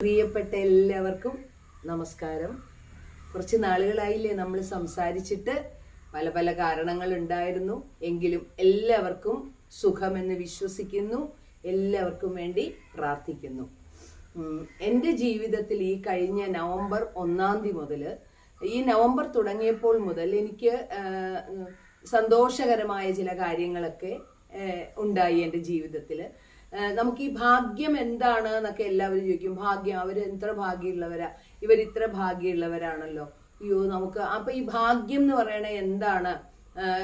പ്രിയപ്പെട്ട എല്ലാവർക്കും നമസ്കാരം. കുറച്ച് നാളുകളായില്ലേ നമ്മൾ സംസാരിച്ചിട്ട്. പല പല കാരണങ്ങൾ ഉണ്ടായിരുന്നു. എങ്കിലും എല്ലാവർക്കും സുഖമെന്ന് വിശ്വസിക്കുന്നു. എല്ലാവർക്കും വേണ്ടി പ്രാർത്ഥിക്കുന്നു. എൻ്റെ ജീവിതത്തിൽ ഈ കഴിഞ്ഞ നവംബർ 1 മുതൽ, ഈ നവംബർ തുടങ്ങിയപ്പോൾ മുതൽ എനിക്ക് സന്തോഷകരമായ ചില കാര്യങ്ങളൊക്കെ ഉണ്ടായി എൻ്റെ ജീവിതത്തിൽ. നമുക്ക് ഈ ഭാഗ്യം എന്താണ് എന്നൊക്കെ എല്ലാവരും ചോദിക്കും. ഭാഗ്യം, അവർ എത്ര ഭാഗ്യമുള്ളവരാ, ഇവരിത്ര ഭാഗ്യമുള്ളവരാണല്ലോ. അയ്യോ, നമുക്ക് അപ്പൊ ഈ ഭാഗ്യം എന്ന് പറയണ എന്താണ്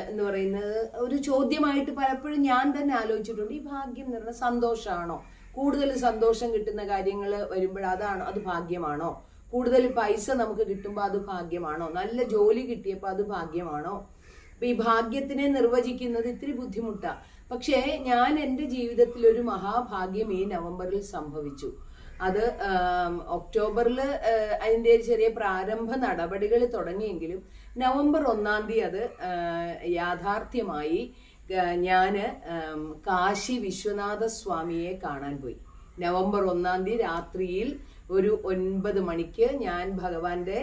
എന്ന് പറയുന്നത് ഒരു ചോദ്യമായിട്ട് പലപ്പോഴും ഞാൻ തന്നെ ആലോചിച്ചിട്ടുണ്ട്. ഈ ഭാഗ്യം എന്ന് പറയുന്നത് സന്തോഷമാണോ? കൂടുതൽ സന്തോഷം കിട്ടുന്ന കാര്യങ്ങൾ വരുമ്പോൾ അത് ഭാഗ്യമാണോ? കൂടുതൽ പൈസ നമുക്ക് കിട്ടുമ്പോൾ അത് ഭാഗ്യമാണോ? നല്ല ജോലി കിട്ടിയപ്പോൾ അത് ഭാഗ്യമാണോ? അപ്പൊ ഈ ഭാഗ്യത്തിനെ നിർവചിക്കുന്നത് ഇത്തിരി ബുദ്ധിമുട്ടാണ്. പക്ഷേ ഞാൻ എൻ്റെ ജീവിതത്തിൽ ഒരു മഹാഭാഗ്യം ഈ നവംബറിൽ സംഭവിച്ചു. അത് ഒക്ടോബറിൽ അതിൻ്റെ ചെറിയ പ്രാരംഭ നടപടികൾ തുടങ്ങിയെങ്കിലും നവംബർ 1 അത് യാഥാർത്ഥ്യമായി. ഞാൻ കാശി വിശ്വനാഥ സ്വാമിയെ കാണാൻ പോയി. നവംബർ 1 രാത്രിയിൽ ഒരു 9 മണിക്ക് ഞാൻ ഭഗവാന്റെ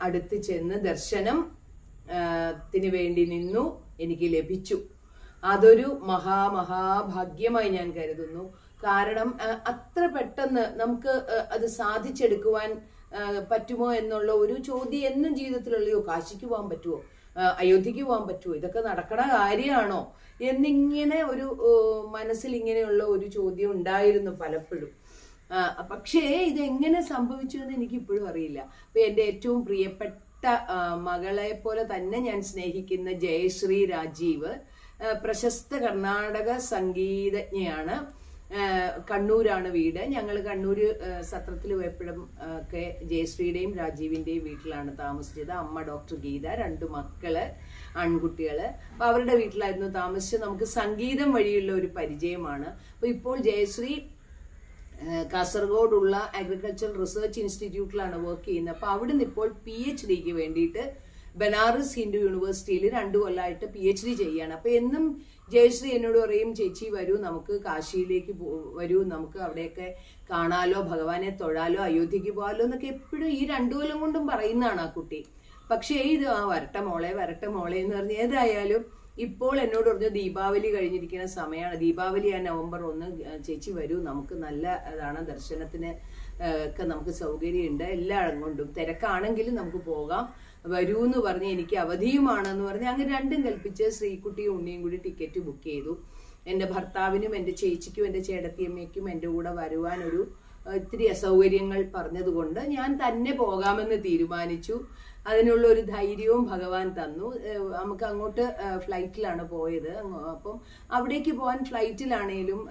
അടുത്ത് ചെന്ന് ദർശനത്തിന് വേണ്ടി നിന്നു. എനിക്ക് ലഭിച്ചു. അതൊരു മഹാഭാഗ്യമായി ഞാൻ കരുതുന്നു. കാരണം അത്ര പെട്ടെന്ന് നമുക്ക് അത് സാധിച്ചെടുക്കുവാൻ പറ്റുമോ എന്നുള്ള ഒരു ചോദ്യം എന്നും ജീവിതത്തിലുള്ളയോ. കാശിക്ക് പോകാൻ പറ്റുമോ? അയോധ്യക്ക് പോകാൻ പറ്റുമോ? ഇതൊക്കെ നടക്കണ കാര്യമാണോ എന്നിങ്ങനെ ഒരു മനസ്സിൽ ഇങ്ങനെയുള്ള ഒരു ചോദ്യം ഉണ്ടായിരുന്നു പലപ്പോഴും. പക്ഷേ ഇതെങ്ങനെ സംഭവിച്ചു എന്ന് എനിക്കിപ്പോഴും അറിയില്ല. അപ്പൊ എൻ്റെ ഏറ്റവും പ്രിയപ്പെട്ട മകളെ പോലെ തന്നെ ഞാൻ സ്നേഹിക്കുന്ന ജയശ്രീ രാജീവ്, പ്രശസ്ത കർണാടക സംഗീതജ്ഞയാണ്. കണ്ണൂരാണ് വീട്. ഞങ്ങൾ കണ്ണൂര് സത്രത്തിൽ പോയപ്പോഴും ഒക്കെ ജയശ്രീയുടെയും രാജീവിന്റെയും വീട്ടിലാണ് താമസിച്ചത്. അമ്മ ഡോക്ടർ ഗീത, 2 മക്കള് ആൺകുട്ടികള്. അപ്പൊ അവരുടെ വീട്ടിലായിരുന്നു താമസിച്ചത്. നമുക്ക് സംഗീതം വഴിയുള്ള ഒരു പരിചയമാണ്. അപ്പൊ ഇപ്പോൾ ജയശ്രീ കാസർഗോഡുള്ള അഗ്രികൾച്ചർ റിസർച്ച് ഇൻസ്റ്റിറ്റ്യൂട്ടിലാണ് വർക്ക് ചെയ്യുന്നത്. അപ്പൊ അവിടുന്ന് ഇപ്പോൾ PhDക്ക് വേണ്ടിയിട്ട് ബനാറസ് ഹിന്ദു യൂണിവേഴ്സിറ്റിയിൽ 2 കൊല്ലമായിട്ട് PhD ചെയ്യാണ്. അപ്പൊ എന്നും ജയശ്രീ എന്നോട് പറയും, ചേച്ചി വരൂ, നമുക്ക് കാശിയിലേക്ക് വരൂ, നമുക്ക് അവിടെയൊക്കെ കാണാലോ, ഭഗവാനെ തൊഴാലോ, അയോധ്യക്ക് പോകാലോ എന്നൊക്കെ എപ്പോഴും ഈ 2 കൊല്ലം കൊണ്ടും പറയുന്നതാണ് ആ കുട്ടി. പക്ഷേ ഇത് വരട്ടെ മോളെ എന്ന് പറഞ്ഞ് ഏതായാലും ഇപ്പോൾ എന്നോട് പറഞ്ഞു ദീപാവലി കഴിഞ്ഞിരിക്കുന്ന സമയമാണ്. ദീപാവലി നവംബർ 1, ചേച്ചി വരൂ, നമുക്ക് നല്ല അതാണ്, ദർശനത്തിന് ഒക്കെ നമുക്ക് സൗകര്യമുണ്ട്, എല്ലായിടം കൊണ്ടും തിരക്കാണെങ്കിലും നമുക്ക് പോകാം, വരൂ എന്ന് പറഞ്ഞ് എനിക്ക് അവധിയുമാണെന്ന് പറഞ്ഞ് അങ്ങനെ 2ഉം കൽപ്പിച്ച് ശ്രീകുട്ടിയും ഉണ്ണിയും കൂടി ടിക്കറ്റ് ബുക്ക് ചെയ്തു. എൻ്റെ ഭർത്താവിനും എൻ്റെ ചേച്ചിക്കും എൻ്റെ ചേട്ടത്തിയമ്മയ്ക്കും എൻ്റെ കൂടെ വരുവാൻ ഒരു ഇത്തിരി അസൗകര്യങ്ങൾ പറഞ്ഞതുകൊണ്ട് ഞാൻ തന്നെ പോകാമെന്ന് തീരുമാനിച്ചു. അതിനുള്ള ഒരു ധൈര്യവും ഭഗവാൻ തന്നു. നമുക്ക് അങ്ങോട്ട് ഫ്ലൈറ്റിലാണ് പോയത്. അപ്പം അവിടേക്ക് പോകാൻ ഫ്ലൈറ്റിലാണേലും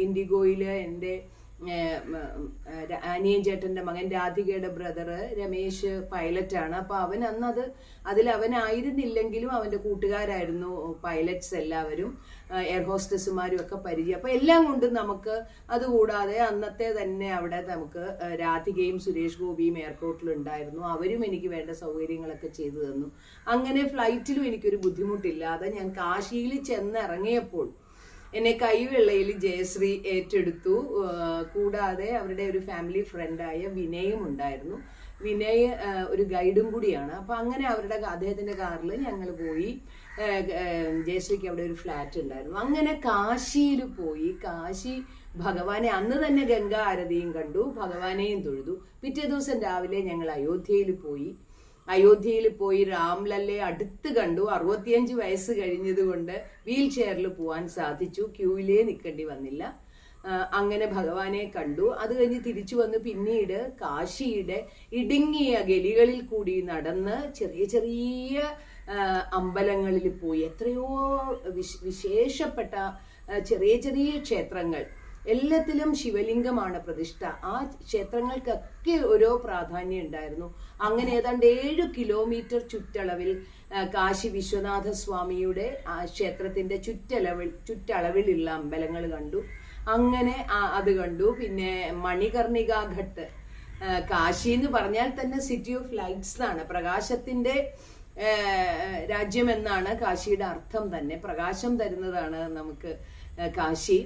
ഇൻഡിഗോയില് എൻ്റെ അനിയൻ ചേട്ടന്റെ മകൻ രാധികയുടെ ബ്രദർ രമേശ് പൈലറ്റാണ്. അപ്പൊ അവൻ അന്ന് അവനായിരുന്നില്ലെങ്കിലും അവന്റെ കൂട്ടുകാരായിരുന്നു പൈലറ്റ്സ് എല്ലാവരും, എയർ ഹോസ്റ്റസുമാരും ഒക്കെ പരിചയം. അപ്പൊ എല്ലാം കൊണ്ടും നമുക്ക്, അതുകൂടാതെ അന്നത്തെ തന്നെ അവിടെ നമുക്ക് രാധികയും സുരേഷ് ഗോപിയും എയർപോർട്ടിൽ ഉണ്ടായിരുന്നു. അവരും എനിക്ക് വേണ്ട സൗകര്യങ്ങളൊക്കെ ചെയ്തു തന്നു. അങ്ങനെ ഫ്ലൈറ്റിലും എനിക്കൊരു ബുദ്ധിമുട്ടില്ലാതെ ഞാൻ കാശിയിൽ ചെന്നിറങ്ങിയപ്പോൾ എന്നെ കൈവെള്ളയിൽ ജയശ്രീ ഏറ്റെടുത്തു. കൂടാതെ അവരുടെ ഒരു ഫാമിലി ഫ്രണ്ടായ വിനയും ഉണ്ടായിരുന്നു. വിനയ് ഒരു ഗൈഡും കൂടിയാണ്. അപ്പൊ അങ്ങനെ അദ്ദേഹത്തിന്റെ കാറിൽ ഞങ്ങൾ പോയി. ജയശ്രീക്ക് അവിടെ ഒരു ഫ്ലാറ്റ് ഉണ്ടായിരുന്നു. അങ്ങനെ കാശിയിൽ പോയി. കാശി ഭഗവാനെ അന്ന് തന്നെ ഗംഗാ ആരതിയും കണ്ടു, ഭഗവാനെയും തൊഴുതു. പിറ്റേ ദിവസം രാവിലെ ഞങ്ങൾ അയോധ്യയിൽ പോയി രാംലല്ലയെ അടുത്ത് കണ്ടു. 65 വയസ്സ് കഴിഞ്ഞത് കൊണ്ട് വീൽ ചെയറിൽ പോവാൻ സാധിച്ചു. ക്യൂവിലേ നിൽക്കേണ്ടി വന്നില്ല. അങ്ങനെ ഭഗവാനെ കണ്ടു. അത് കഴിഞ്ഞ് തിരിച്ചു വന്ന് പിന്നീട് കാശിയുടെ ഇടുങ്ങിയ ഗലികളിൽ കൂടി നടന്ന് ചെറിയ ചെറിയ അമ്പലങ്ങളിൽ പോയി. എത്രയോ വിശേഷപ്പെട്ട ചെറിയ ചെറിയ ക്ഷേത്രങ്ങൾ, എല്ലാത്തിലും ശിവലിംഗമാണ് പ്രതിഷ്ഠ. ആ ക്ഷേത്രങ്ങൾക്കൊക്കെ ഓരോ പ്രാധാന്യം ഉണ്ടായിരുന്നു. അങ്ങനെ ഏതാണ്ട് 7 കിലോമീറ്റർ ചുറ്റളവിൽ കാശി വിശ്വനാഥ സ്വാമിയുടെ ക്ഷേത്രത്തിന്റെ ചുറ്റളവിലുള്ള അമ്പലങ്ങൾ കണ്ടു. അങ്ങനെ അത് കണ്ടു. പിന്നെ മണികർണിക ഘട്ട്, കാശി എന്ന് പറഞ്ഞാൽ തന്നെ സിറ്റി ഓഫ് ലൈറ്റ്സ് ആണ്, പ്രകാശത്തിന്റെ രാജ്യം എന്നാണ് കാശിയുടെ അർത്ഥം തന്നെ. പ്രകാശം തരുന്നതാണ് നമുക്ക് കാശി.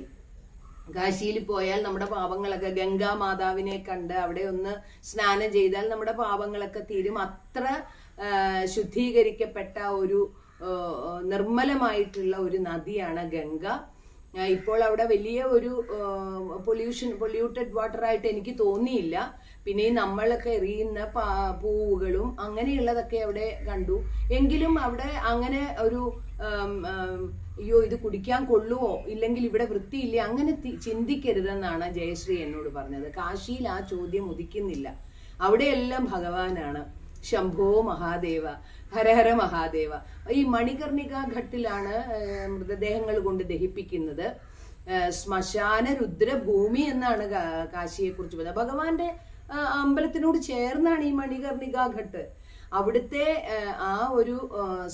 കാശിയിൽ പോയാൽ നമ്മുടെ പാപങ്ങളൊക്കെ, ഗംഗാ മാതാവിനെ കണ്ട് അവിടെ ഒന്ന് സ്നാനം ചെയ്താൽ നമ്മുടെ പാപങ്ങളൊക്കെ തീരും. അത്ര ശുദ്ധീകരിക്കപ്പെട്ട ഒരു നിർമ്മലമായിട്ടുള്ള ഒരു നദിയാണ് ഗംഗ. ഇപ്പോൾ അവിടെ വലിയ ഒരു പൊല്യൂട്ടഡ് വാട്ടർ ആയിട്ട് എനിക്ക് തോന്നിയില്ല. പിന്നെ നമ്മളൊക്കെ എറിയുന്ന പൂവുകളും അങ്ങനെയുള്ളതൊക്കെ അവിടെ കണ്ടു. എങ്കിലും അവിടെ അങ്ങനെ ഒരു അയ്യോ ഇത് കുടിക്കാൻ കൊള്ളുവോ, ഇല്ലെങ്കിൽ ഇവിടെ വൃത്തിയില്ല, അങ്ങനെ ചിന്തിക്കരുതെന്നാണ് ജയശ്രീ എന്നോട് പറഞ്ഞത്. കാശിയിൽ ആ ചോദ്യം ഉദിക്കുന്നില്ല. അവിടെയെല്ലാം ഭഗവാനാണ്. ശംഭോ മഹാദേവ, ഹരഹര മഹാദേവ. ഈ മണികർണിക ഘട്ടിലാണ് മൃതദേഹങ്ങൾ കൊണ്ട് ദഹിപ്പിക്കുന്നത്. ശ്മശാന രുദ്രഭൂമി എന്നാണ് കാശിയെ കുറിച്ച് പറയുന്നത്. ഭഗവാന്റെ അമ്പലത്തിനോട് ചേർന്നാണ് ഈ മണികർണിക ഘട്ട്. അവിടുത്തെ ആ ഒരു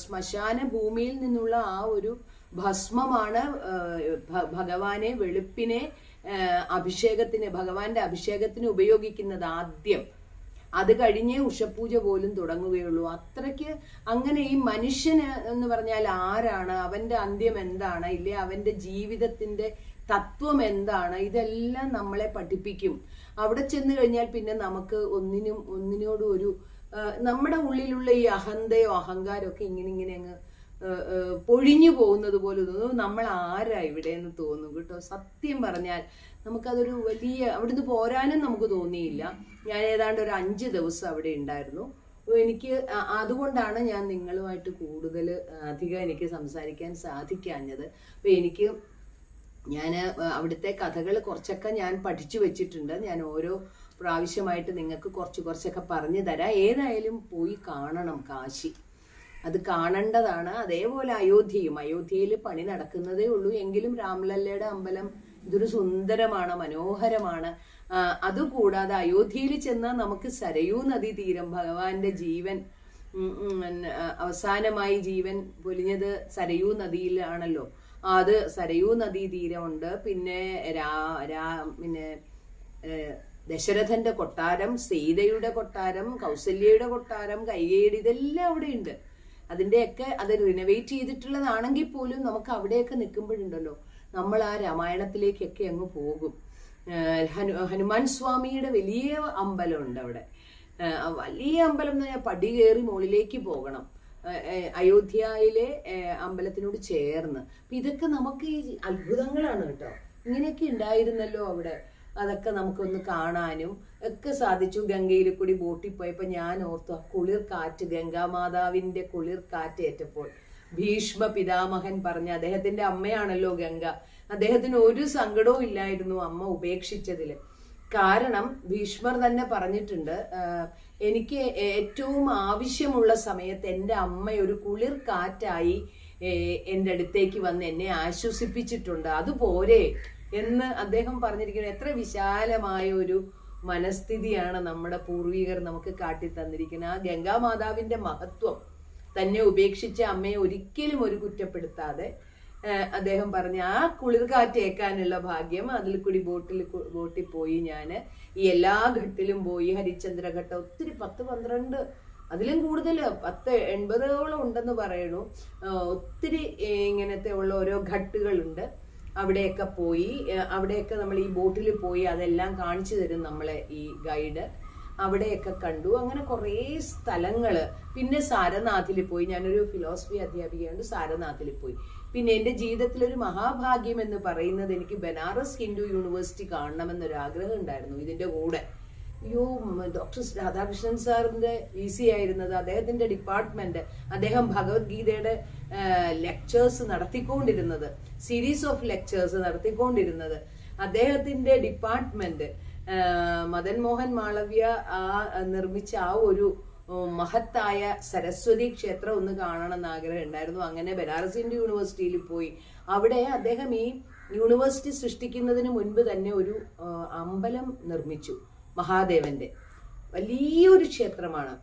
ശ്മശാന ഭൂമിയിൽ നിന്നുള്ള ആ ഒരു ഭസ്മമാണ് ഭഗവാനെ, വെളുപ്പിനെ അഭിഷേകത്തിന്, ഭഗവാന്റെ അഭിഷേകത്തിന് ഉപയോഗിക്കുന്നത് ആദ്യം. അത് കഴിഞ്ഞേ ഉഷപൂജ പോലും തുടങ്ങുകയുള്ളൂ. അത്രയ്ക്ക് അങ്ങനെ ഈ മനുഷ്യന് എന്ന് പറഞ്ഞാൽ ആരാണ്, അവന്റെ അന്ത്യം എന്താണ്, ഇല്ലേ അവന്റെ ജീവിതത്തിന്റെ തത്വം എന്താണ്, ഇതെല്ലാം നമ്മളെ പഠിപ്പിക്കും. അവിടെ ചെന്ന് കഴിഞ്ഞാൽ പിന്നെ നമുക്ക് ഒന്നിനോടും ഒരു നമ്മുടെ ഉള്ളിലുള്ള ഈ അഹന്തയോ അഹങ്കാരമോ ഒക്കെ ഇങ്ങനെ അങ്ങ് പൊഴിഞ്ഞു പോകുന്നത് പോലെ തോന്നും. നമ്മൾ ആരാ ഇവിടെ എന്ന് തോന്നും കേട്ടോ. സത്യം പറഞ്ഞാൽ നമുക്കതൊരു വലിയ, അവിടുന്ന് പോരാനും നമുക്ക് തോന്നിയില്ല. ഞാൻ ഏതാണ്ട് ഒരു 5 ദിവസം അവിടെ ഉണ്ടായിരുന്നു. എനിക്ക് അതുകൊണ്ടാണ് ഞാൻ നിങ്ങളുമായിട്ട് കൂടുതൽ അധികം എനിക്ക് സംസാരിക്കാൻ സാധിക്കാഞ്ഞത്. അപ്പൊ ഞാൻ അവിടുത്തെ കഥകൾ കുറച്ചൊക്കെ ഞാൻ പഠിച്ചു വെച്ചിട്ടുണ്ട്. ഞാൻ ഓരോ പ്രാവശ്യമായിട്ട് നിങ്ങൾക്ക് കുറച്ചൊക്കെ പറഞ്ഞു തരാം. ഏതായാലും പോയി കാണണം കാശി, അത് കാണേണ്ടതാണ്. അതേപോലെ അയോധ്യയിൽ പണി നടക്കുന്നതേ ഉള്ളൂ. എങ്കിലും രാംലല്ലയുടെ അമ്പലം ഇതൊരു സുന്ദരമാണ്, മനോഹരമാണ്. അതുകൂടാതെ അയോധ്യയിൽ ചെന്നാൽ നമുക്ക് സരയൂ നദീ തീരം, ഭഗവാന്റെ ജീവൻ അവസാനമായി ജീവൻ പൊലിഞ്ഞത് സരയൂ നദിയിലാണല്ലോ. അത് സരയൂ നദീ തീരമുണ്ട്. പിന്നെ പിന്നെ ദശരഥന്റെ കൊട്ടാരം, സീതയുടെ കൊട്ടാരം, കൗസല്യയുടെ കൊട്ടാരം, കൈകേയി, ഇതെല്ലാം അവിടെ ഉണ്ട്. അതിന്റെയൊക്കെ അത് റിനോവേറ്റ് ചെയ്തിട്ടുള്ളതാണെങ്കിൽ പോലും നമുക്ക് അവിടെയൊക്കെ നിൽക്കുമ്പോഴുണ്ടല്ലോ നമ്മൾ ആ രാമായണത്തിലേക്കൊക്കെ അങ്ങ് പോകും. ഹനുമാൻ സ്വാമിയുടെ വലിയ അമ്പലമുണ്ട് അവിടെ. വലിയ അമ്പലം എന്ന് പറഞ്ഞാൽ പടി കയറി മുകളിലേക്ക് പോകണം, അയോധ്യയിലെ അമ്പലത്തിനോട് ചേർന്ന്. അപ്പൊ ഇതൊക്കെ നമുക്ക് ഈ അത്ഭുതങ്ങളാണ് കേട്ടോ. ഇങ്ങനെയൊക്കെ ഉണ്ടായിരുന്നല്ലോ അവിടെ. അതൊക്കെ നമുക്കൊന്ന് കാണാനും ഒക്കെ സാധിച്ചു. ഗംഗയിൽ കൂടി ബോട്ടിൽ പോയപ്പോ ഞാൻ ഓർത്തു ആ കുളിർ കാറ്റ്, ഗംഗാമാതാവിന്റെ കുളിർ കാറ്റ് ഏറ്റപ്പോൾ ഭീഷ്മ പിതാമഹൻ പറഞ്ഞ, അദ്ദേഹത്തിന്റെ അമ്മയാണല്ലോ ഗംഗ, അദ്ദേഹത്തിന് ഒരു സങ്കടവും ഇല്ലായിരുന്നു അമ്മ ഉപേക്ഷിച്ചതില്. കാരണം ഭീഷ്മർ തന്നെ പറഞ്ഞിട്ടുണ്ട്, എനിക്ക് ഏറ്റവും ആവശ്യമുള്ള സമയത്ത് എൻ്റെ അമ്മ ഒരു കുളിർ കാറ്റായി എൻ്റെ അടുത്തേക്ക് വന്ന് എന്നെ ആശ്വസിപ്പിച്ചിട്ടുണ്ട്, അതുപോരെ എന്ന് അദ്ദേഹം പറഞ്ഞിരിക്കുന്നത്. എത്ര വിശാലമായ ഒരു മനസ്ഥിതിയാണ് നമ്മുടെ പൂർവികർ നമുക്ക് കാട്ടി തന്നിരിക്കുന്നത്. ആ ഗംഗാമാതാവിന്റെ മഹത്വം, തന്നെ ഉപേക്ഷിച്ച അമ്മയെ ഒരിക്കലും ഒരു കുറ്റപ്പെടുത്താതെ അദ്ദേഹം പറഞ്ഞ ആ കുളിർ കാറ്റേക്കാനുള്ള ഭാഗ്യം, അതിൽ കൂടി ബോട്ടിൽ പോയി ഞാൻ ഈ എല്ലാ ഘട്ടിലും പോയി. ഹരിശ്ചന്ദ്രഘട്ടം ഒത്തിരി 10-12 അതിലും കൂടുതൽ 10-80ഓളം ഉണ്ടെന്ന് പറയണു. ഒത്തിരി ഇങ്ങനത്തെ ഉള്ള ഓരോ ഘട്ടുകളുണ്ട്. അവിടെയൊക്കെ പോയി, അവിടെയൊക്കെ നമ്മൾ ഈ ബോട്ടിൽ പോയി അതെല്ലാം കാണിച്ചു തരും നമ്മളെ ഈ ഗൈഡ്. അവിടെയൊക്കെ കണ്ടു. അങ്ങനെ കുറേ സ്ഥലങ്ങള്. പിന്നെ സാരനാഥിൽ പോയി. ഞാനൊരു ഫിലോസഫി അധ്യാപികയുണ്ട്, സാരനാഥിൽ പോയി. പിന്നെ എൻ്റെ ജീവിതത്തിലൊരു മഹാഭാഗ്യം എന്ന് പറയുന്നത് എനിക്ക് ബനാറസ് ഹിന്ദു യൂണിവേഴ്സിറ്റി കാണണമെന്നൊരു ആഗ്രഹം ഉണ്ടായിരുന്നു. ഇതിന്റെ കൂടെ ഡോക്ടർ രാധാകൃഷ്ണൻ സാറിന്റെ VC ആയിരുന്നത്, അദ്ദേഹത്തിന്റെ ഡിപ്പാർട്ട്മെന്റ്, അദ്ദേഹം ഭഗവത്ഗീതയുടെ ലെക്ചേഴ്സ് നടത്തിക്കൊണ്ടിരുന്നത്, സീരീസ് ഓഫ് ലെക്ചേഴ്സ് നടത്തിക്കൊണ്ടിരുന്നത്, അദ്ദേഹത്തിന്റെ ഡിപ്പാർട്ട്മെന്റ്, മദൻ മോഹൻ മാളവ്യ നിർമ്മിച്ച ആ ഒരു മഹത്തായ സരസ്വതി ക്ഷേത്രം ഒന്ന് കാണണമെന്ന് ആഗ്രഹം ഉണ്ടായിരുന്നു. അങ്ങനെ ബനാറസ് ഹിന്ദു യൂണിവേഴ്സിറ്റിയിൽ പോയി. അവിടെ അദ്ദേഹം ഈ യൂണിവേഴ്സിറ്റി സൃഷ്ടിക്കുന്നതിന് മുൻപ് തന്നെ ഒരു അമ്പലം നിർമ്മിച്ചു. മഹാദേവന്റെ വലിയൊരു ക്ഷേത്രമാണ്.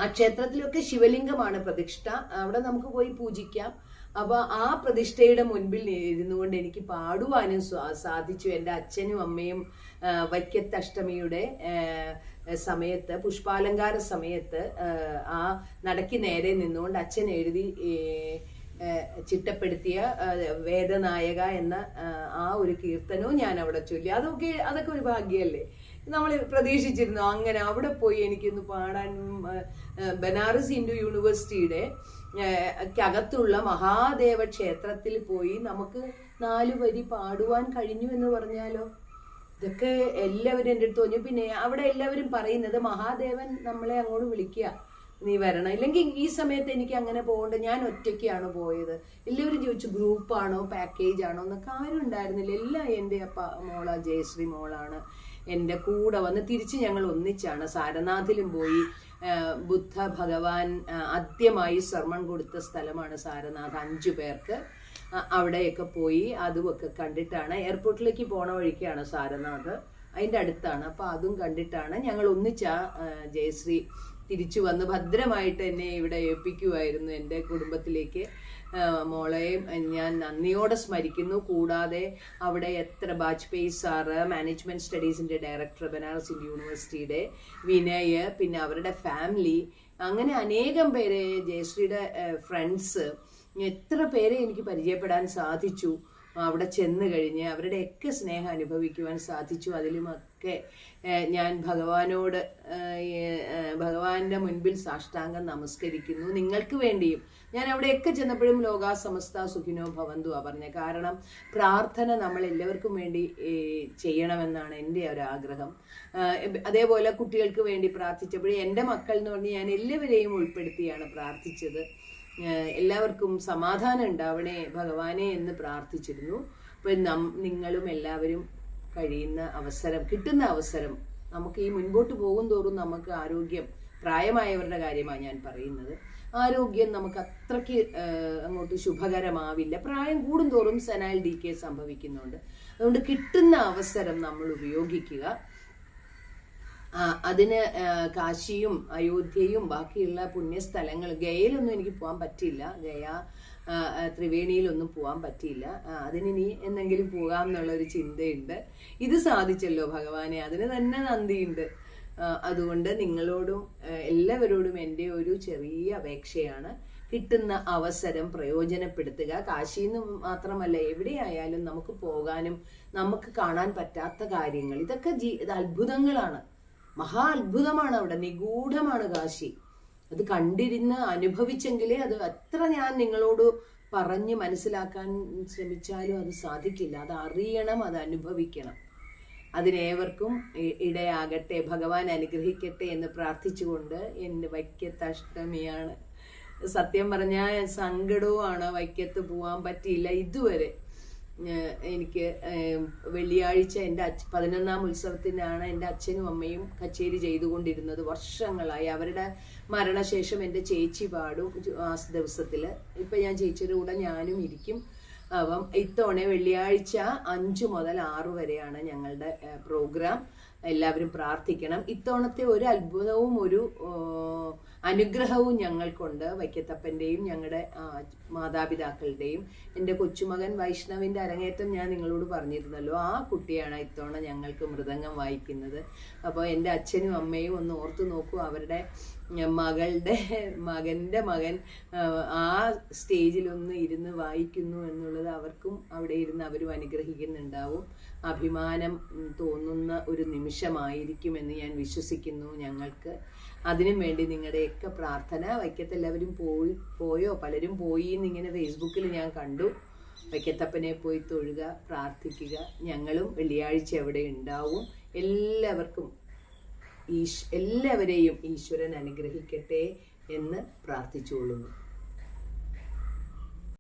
ആ ക്ഷേത്രത്തിലൊക്കെ ശിവലിംഗമാണ് പ്രതിഷ്ഠ. അവിടെ നമുക്ക് പോയി പൂജിക്കാം. അപ്പൊ ആ പ്രതിഷ്ഠയുടെ മുൻപിൽ ഇരുന്നുകൊണ്ട് എനിക്ക് പാടുവാനും സാധിച്ചു. എൻ്റെ അച്ഛനും അമ്മയും വൈക്കത്തഷ്ടമിയുടെ സമയത്ത്, പുഷ്പാലങ്കാര സമയത്ത് ആ നടക്ക് നേരെ നിന്നുകൊണ്ട് അച്ഛൻ എഴുതി ചിട്ടപ്പെടുത്തിയ വേദനായക എന്ന ആ ഒരു കീർത്തനവും ഞാൻ അവിടെ ചൊല്ലി. അതൊക്കെ ഒരു ഭാഗ്യമല്ലേ. നമ്മൾ പ്രതീക്ഷിച്ചിരുന്നു അങ്ങനെ അവിടെ പോയി എനിക്കൊന്ന് പാടാൻ. ബനാറസ് ഹിന്ദു യൂണിവേഴ്സിറ്റിയുടെ അകത്തുള്ള മഹാദേവ ക്ഷേത്രത്തിൽ പോയി നമുക്ക് 4 വരി പാടുവാൻ കഴിഞ്ഞു എന്ന് പറഞ്ഞാലോ. ഇതൊക്കെ എല്ലാവരും എൻ്റെ അടുത്ത് തോന്നി. പിന്നെ അവിടെ എല്ലാവരും പറയുന്നത് മഹാദേവൻ നമ്മളെ അങ്ങോട്ട് വിളിക്കുക, നീ വരണം, ഇല്ലെങ്കിൽ ഈ സമയത്ത് എനിക്ക് അങ്ങനെ പോകണ്ട, ഞാൻ ഒറ്റയ്ക്കാണ് പോയത്. എല്ലാവരും ചോദിച്ചു ഗ്രൂപ്പാണോ പാക്കേജ് ആണോ എന്നൊക്കെ. ആരും ഉണ്ടായിരുന്നില്ല. എല്ലാം എൻ്റെ മോള ജയശ്രീ മോളാണ് എൻ്റെ കൂടെ വന്ന്. തിരിച്ച് ഞങ്ങൾ ഒന്നിച്ചാണ് സാരനാഥിലും പോയി. ബുദ്ധ ഭഗവാൻ ആദ്യമായി സർമൺ കൊടുത്ത സ്ഥലമാണ് സാരനാഥ്, 5 പേർക്ക്. അവിടെയൊക്കെ പോയി അതുമൊക്കെ കണ്ടിട്ടാണ്. എയർപോർട്ടിലേക്ക് പോണ വഴിക്കാണ് സാരനാഥ്, അതിൻ്റെ അടുത്താണ്. അപ്പോൾ അതും കണ്ടിട്ടാണ് ഞങ്ങൾ ഒന്നിച്ചാ ജയശ്രീ തിരിച്ചു വന്ന് ഭദ്രമായിട്ട് എന്നെ ഇവിടെ ഏൽപ്പിക്കുമായിരുന്നു എൻ്റെ കുടുംബത്തിലേക്ക്. മോളെയും ഞാൻ നന്ദിയോടെ സ്മരിക്കുന്നു. കൂടാതെ അവിടെ എത്ര വാജ്പേയി സാറ്, മാനേജ്മെന്റ് സ്റ്റഡീസിന്റെ ഡയറക്ടർ ബനാറസ് ഹിന്ദു യൂണിവേഴ്സിറ്റിയുടെ, വിനയ്, പിന്നെ അവരുടെ ഫാമിലി, അങ്ങനെ അനേകം പേരെ, ജയശ്രീയുടെ ഫ്രണ്ട്സ്, എത്ര പേരെ എനിക്ക് പരിചയപ്പെടാൻ സാധിച്ചു അവിടെ ചെന്ന് കഴിഞ്ഞ്. അവരുടെയൊക്കെ സ്നേഹം അനുഭവിക്കുവാൻ സാധിച്ചു. അതിലുമൊക്കെ ഞാൻ ഭഗവാന്റെ മുൻപിൽ സാഷ്ടാംഗം നമസ്കരിക്കുന്നു. നിങ്ങൾക്ക് വേണ്ടിയും ഞാൻ അവിടെയൊക്കെ ചെന്നപ്പോഴും ലോകാ സമസ്ത സുഖിനോ ഭവന്തു പറഞ്ഞത്. കാരണം പ്രാർത്ഥന നമ്മൾ എല്ലാവർക്കും വേണ്ടി ചെയ്യണമെന്നാണ് എൻ്റെ ഒരു ആഗ്രഹം. അതേപോലെ കുട്ടികൾക്ക് വേണ്ടി പ്രാർത്ഥിച്ചപ്പോഴേ എൻ്റെ മക്കൾ എന്ന് പറഞ്ഞ് ഞാൻ എല്ലാവരെയും ഉൾപ്പെടുത്തിയാണ് പ്രാർത്ഥിച്ചത്. എല്ലാവർക്കും സമാധാനം ഉണ്ടാവണേ ഭഗവാനെ എന്ന് പ്രാർത്ഥിച്ചിരുന്നു. അപ്പം നിങ്ങളും എല്ലാവരും കിട്ടുന്ന അവസരം നമുക്ക് ഈ മുൻപോട്ട് പോകും തോറും നമുക്ക് ആരോഗ്യം, പ്രായമായവരുടെ കാര്യമാണ് ഞാൻ പറയുന്നത്, ആരോഗ്യം നമുക്ക് അത്രയ്ക്ക് അങ്ങോട്ട് ശുഭകരമാവില്ല. പ്രായം കൂടുന്തോറും സെനൈൽ ഡീക്കേ സംഭവിക്കുന്നുണ്ട്. അതുകൊണ്ട് കിട്ടുന്ന അവസരം നമ്മൾ ഉപയോഗിക്കുക. അതിന് കാശിയും അയോധ്യയും ബാക്കിയുള്ള പുണ്യസ്ഥലങ്ങൾ, ഗയയിലൊന്നും എനിക്ക് പോകാൻ പറ്റില്ല, ഗയ ത്രിവേണിയിലൊന്നും പോകാൻ പറ്റിയില്ല. അതിനി എന്തെങ്കിലും പോകാം എന്നുള്ളൊരു ചിന്തയുണ്ട്. ഇത് സാധിച്ചല്ലോ ഭഗവാനെ, അതിന് തന്നെ നന്ദിയുണ്ട്. അതുകൊണ്ട് നിങ്ങളോടും എല്ലാവരോടും എൻ്റെ ഒരു ചെറിയ അപേക്ഷയാണ്, കിട്ടുന്ന അവസരം പ്രയോജനപ്പെടുത്തുക. കാശിയിൽ നിന്ന് മാത്രമല്ല, എവിടെയായാലും നമുക്ക് പോകാനും നമുക്ക് കാണാൻ പറ്റാത്ത കാര്യങ്ങൾ, ഇതൊക്കെ അത്ഭുതങ്ങളാണ്, മഹാ അത്ഭുതമാണ്. അവിടെ നിഗൂഢമാണ് കാശി. അത് കണ്ടിരുന്ന് അനുഭവിച്ചെങ്കിലേ അത് എത്ര ഞാൻ നിങ്ങളോട് പറഞ്ഞ് മനസ്സിലാക്കാൻ ശ്രമിച്ചാലും അത് സാധിക്കില്ല. അത് അറിയണം, അത് അനുഭവിക്കണം. അതിനേവർക്കും ഇടയാകട്ടെ, ഭഗവാൻ അനുഗ്രഹിക്കട്ടെ എന്ന് പ്രാർത്ഥിച്ചുകൊണ്ട് എൻ്റെ വൈക്കത്ത് അഷ്ടമിയാണ്. സത്യം പറഞ്ഞാൽ സങ്കടവുമാണ്, വൈക്കത്ത് പോകാൻ പറ്റിയില്ല ഇതുവരെ. എനിക്ക് വെള്ളിയാഴ്ച എൻ്റെ 11ാം ഉത്സവത്തിനാണ് എൻ്റെ അച്ഛനും അമ്മയും കച്ചേരി ചെയ്തുകൊണ്ടിരുന്നത് വർഷങ്ങളായി. അവരുടെ മരണശേഷം എൻ്റെ ചേച്ചി പാടും ആ ദിവസത്തിൽ. ഇപ്പം ഞാൻ ചേച്ചിയുടെ കൂടെ ഞാനും ഇരിക്കും. അപ്പം ഇത്തവണ വെള്ളിയാഴ്ച 5 മുതൽ 6 വരെയാണ് ഞങ്ങളുടെ പ്രോഗ്രാം. എല്ലാവരും പ്രാർത്ഥിക്കണം. ഇത്തവണത്തെ ഒരു അത്ഭുതവും ഒരു അനുഗ്രഹവും ഞങ്ങൾക്കുണ്ട്. വൈക്കത്തപ്പൻ്റെയും ഞങ്ങളുടെ മാതാപിതാക്കളുടെയും. എൻ്റെ കൊച്ചുമകൻ വൈഷ്ണവിൻ്റെ അരങ്ങേറ്റം ഞാൻ നിങ്ങളോട് പറഞ്ഞിരുന്നല്ലോ, ആ കുട്ടിയാണ് ഇത്തവണ ഞങ്ങൾക്ക് മൃദംഗം വായിക്കുന്നത്. അപ്പോൾ എൻ്റെ അച്ഛനും അമ്മയും ഒന്ന് ഓർത്തു നോക്കൂ, അവരുടെ മകൻ്റെ മകൻ ആ സ്റ്റേജിലൊന്ന് ഇരുന്ന് വായിക്കുന്നു എന്നുള്ളത് അവർക്കും അവിടെ ഇരുന്ന് അവരും അനുഗ്രഹിക്കുന്നുണ്ടാവും. അഭിമാനം തോന്നുന്ന ഒരു നിമിഷമായിരിക്കുമെന്ന് ഞാൻ വിശ്വസിക്കുന്നു ഞങ്ങൾക്ക്. അതിനും വേണ്ടി നിങ്ങളുടെയൊക്കെ പ്രാർത്ഥന. വൈക്കത്തെല്ലാവരും പോയോ? പലരും പോയി എന്നിങ്ങനെ ഫേസ്ബുക്കിൽ ഞാൻ കണ്ടു. വൈക്കത്തപ്പനെ പോയി തൊഴുക, പ്രാർത്ഥിക്കുക. ഞങ്ങളും വെള്ളിയാഴ്ച അവിടെ ഉണ്ടാവും. എല്ലാവരെയും ഈശ്വരൻ അനുഗ്രഹിക്കട്ടെ എന്ന് പ്രാർത്ഥിച്ചുകൊള്ളുന്നു.